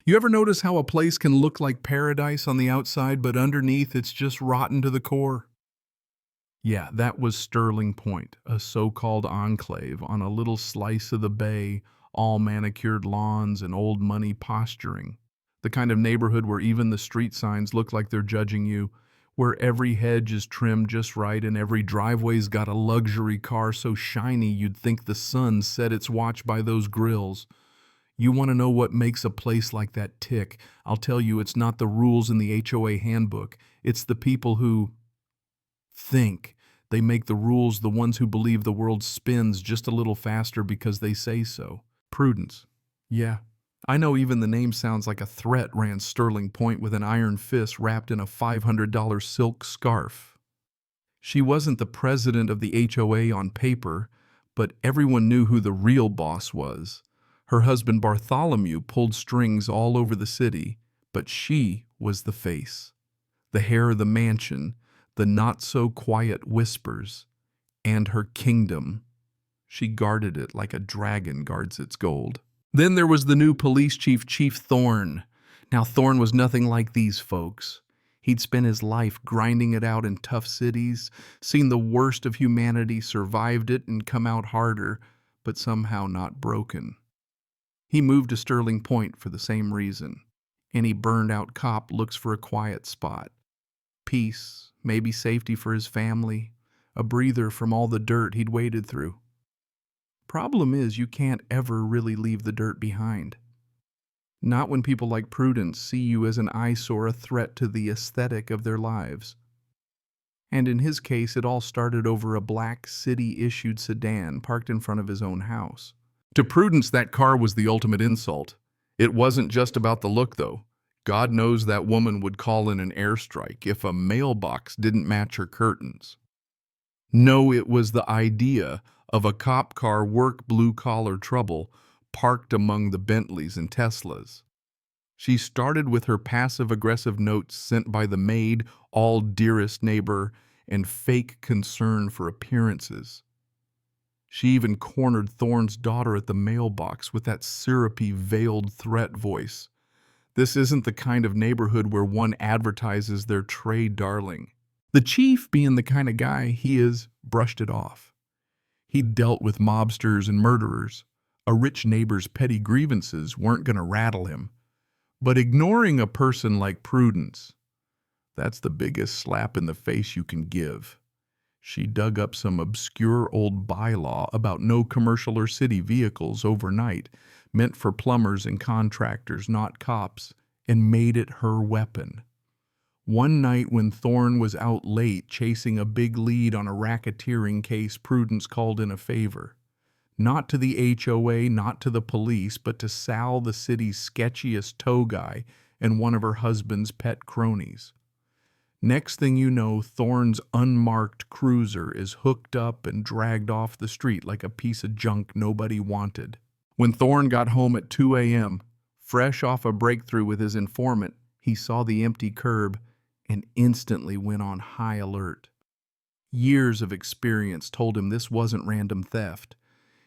You ever notice how a place can look like paradise on the outside, but underneath it's just rotten to the core? Yeah, that was Sterling Point, a so-called enclave on a little slice of the bay, all manicured lawns and old money posturing. The kind of neighborhood where even the street signs look like they're judging you, where every hedge is trimmed just right and every driveway's got a luxury car so shiny you'd think the sun set its watch by those grills. You want to know what makes a place like that tick? I'll tell you, it's not the rules in the HOA handbook. It's the people who think. They make the rules, the ones who believe the world spins just a little faster because they say so. Prudence. Yeah. I know even the name sounds like a threat, ran Sterling Point with an iron fist wrapped in a $500 silk scarf. She wasn't the president of the HOA on paper, but everyone knew who the real boss was. Her husband Bartholomew pulled strings all over the city, but she was the face. The hair of the mansion, the not-so-quiet whispers, and her kingdom. She guarded it like a dragon guards its gold. Then there was the new police chief, Chief Thorne. Now, Thorne was nothing like these folks. He'd spent his life grinding it out in tough cities, seen the worst of humanity, survived it, and come out harder, but somehow not broken. He moved to Sterling Point for the same reason. Any burned-out cop looks for a quiet spot. Peace, maybe safety for his family, a breather from all the dirt he'd waded through. Problem is, you can't ever really leave the dirt behind. Not when people like Prudence see you as an eyesore, a threat to the aesthetic of their lives. And in his case, it all started over a black city-issued sedan parked in front of his own house. To Prudence, that car was the ultimate insult. It wasn't just about the look, though. God knows that woman would call in an airstrike if a mailbox didn't match her curtains. No, it was the idea of a cop car work blue-collar trouble parked among the Bentleys and Teslas. She started with her passive-aggressive notes sent by the maid, all dearest neighbor, and fake concern for appearances. She even cornered Thorne's daughter at the mailbox with that syrupy, veiled threat voice. This isn't the kind of neighborhood where one advertises their trade darling. The chief, being the kind of guy he is, brushed it off. He'd dealt with mobsters and murderers. A rich neighbor's petty grievances weren't going to rattle him. But ignoring a person like Prudence, that's the biggest slap in the face you can give. She dug up some obscure old bylaw about no commercial or city vehicles overnight, meant for plumbers and contractors, not cops, and made it her weapon. One night when Thorne was out late chasing a big lead on a racketeering case, Prudence called in a favor. Not to the HOA, not to the police, but to Sal, the city's sketchiest tow guy and one of her husband's pet cronies. Next thing you know, Thorne's unmarked cruiser is hooked up and dragged off the street like a piece of junk nobody wanted. When Thorne got home at 2 a.m., fresh off a breakthrough with his informant, he saw the empty curb and instantly went on high alert. Years of experience told him this wasn't random theft.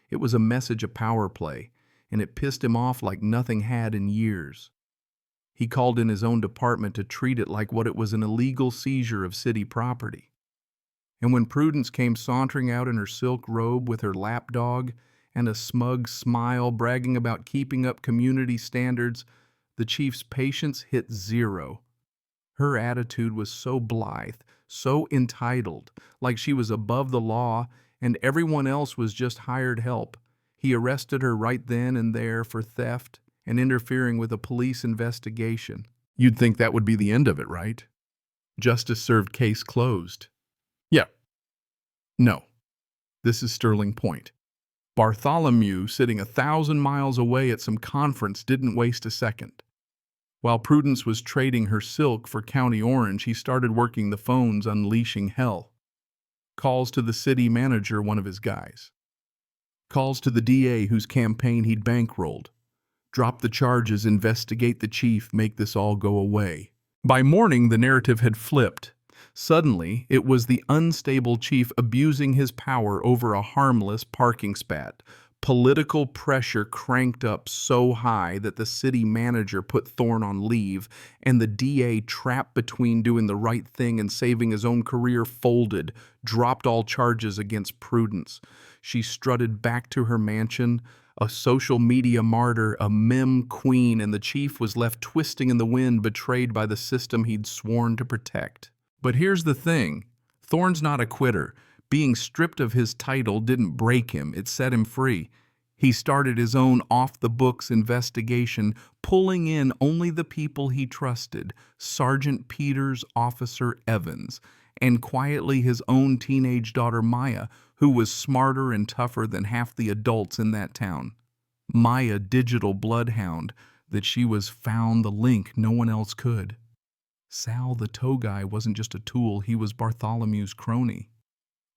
It was a message of power play, and it pissed him off like nothing had in years. He called in his own department to treat it like what it was, an illegal seizure of city property. And when Prudence came sauntering out in her silk robe with her lapdog and a smug smile bragging about keeping up community standards, the chief's patience hit zero. Her attitude was so blithe, so entitled, like she was above the law and everyone else was just hired help. He arrested her right then and there for theft and interfering with a police investigation. You'd think that would be the end of it, right? Justice served, case closed. Yeah. No. This is Sterling Point. Bartholomew, sitting 1,000 miles away at some conference, didn't waste a second. While Prudence was trading her silk for County Orange, he started working the phones, unleashing hell. Calls to the city manager, one of his guys. Calls to the DA whose campaign he'd bankrolled. Drop the charges, investigate the chief, make this all go away. By morning, the narrative had flipped. Suddenly, it was the unstable chief abusing his power over a harmless parking spat, Political pressure cranked up so high that the city manager put Thorne on leave, and the DA, trapped between doing the right thing and saving his own career, folded, dropped all charges against Prudence. She strutted back to her mansion, a social media martyr, a meme queen, and the chief was left twisting in the wind, betrayed by the system he'd sworn to protect. But here's the thing. Thorne's not a quitter. Being stripped of his title didn't break him, it set him free. He started his own off-the-books investigation, pulling in only the people he trusted, Sergeant Peters, Officer Evans, and quietly his own teenage daughter Maya, who was smarter and tougher than half the adults in that town. Maya, digital bloodhound, that she was found the link no one else could. Sal, the tow guy, wasn't just a tool, he was Bartholomew's crony.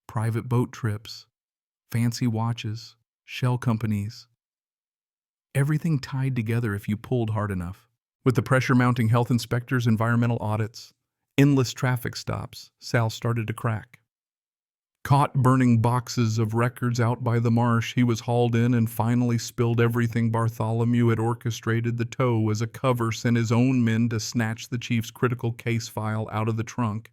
Private boat trips, fancy watches, shell companies. Everything tied together if you pulled hard enough. With the pressure-mounting health inspectors, environmental audits, endless traffic stops, Sal started to crack. Caught burning boxes of records out by the marsh, he was hauled in and finally spilled everything Bartholomew had orchestrated. The tow as a cover sent his own men to snatch the chief's critical case file out of the trunk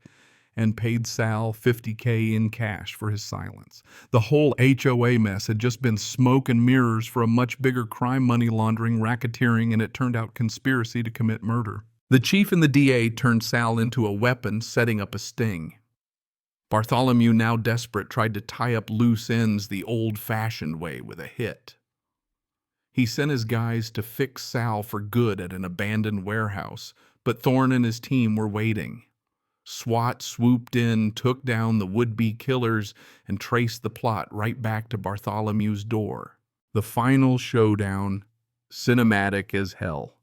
and paid Sal $50K in cash for his silence. The whole HOA mess had just been smoke and mirrors for a much bigger crime, money laundering, racketeering, and it turned out conspiracy to commit murder. The chief and the DA turned Sal into a weapon, setting up a sting. Bartholomew, now desperate, tried to tie up loose ends the old-fashioned way with a hit. He sent his guys to fix Sal for good at an abandoned warehouse, but Thorne and his team were waiting. SWAT swooped in, took down the would-be killers, and traced the plot right back to Bartholomew's door. The final showdown, cinematic as hell.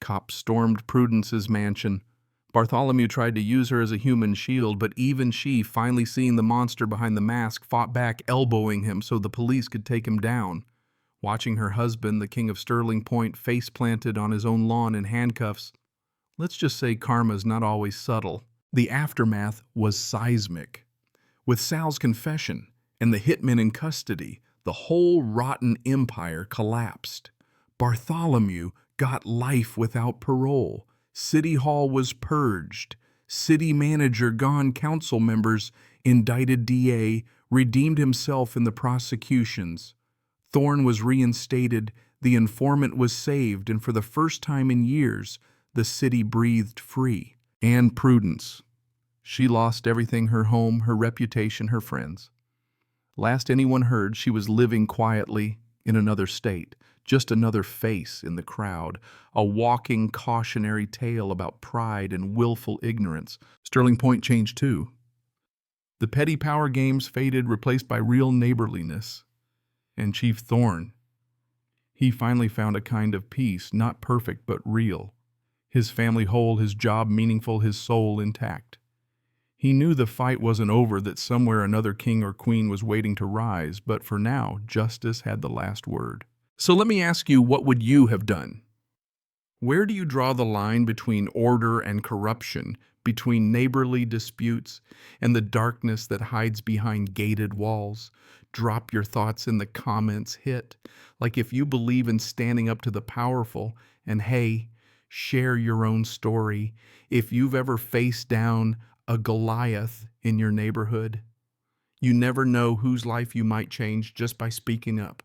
Cops stormed Prudence's mansion. Bartholomew tried to use her as a human shield, but even she, finally seeing the monster behind the mask, fought back, elbowing him so the police could take him down. Watching her husband, the king of Sterling Point, face-planted on his own lawn in handcuffs. Let's just say karma's not always subtle. The aftermath was seismic. With Sal's confession and the hitmen in custody, the whole rotten empire collapsed. Bartholomew got life without parole. City Hall was purged. City manager gone, council members indicted, DA redeemed himself in the prosecutions. Thorne was reinstated, the informant was saved, and for the first time in years, the city breathed free. And Prudence. She lost everything, her home, her reputation, her friends. Last anyone heard, she was living quietly in another state, just another face in the crowd, a walking cautionary tale about pride and willful ignorance. Sterling Point changed too. The petty power games faded, replaced by real neighborliness. And Chief Thorne, he finally found a kind of peace, not perfect but real. His family whole, his job meaningful, his soul intact. He knew the fight wasn't over, that somewhere another king or queen was waiting to rise, but for now, justice had the last word. So let me ask you, what would you have done? Where do you draw the line between order and corruption, between neighborly disputes and the darkness that hides behind gated walls? Drop your thoughts in the comments, hit like if you believe in standing up to the powerful, and hey, share your own story if you've ever faced down a Goliath in your neighborhood. You never know whose life you might change just by speaking up.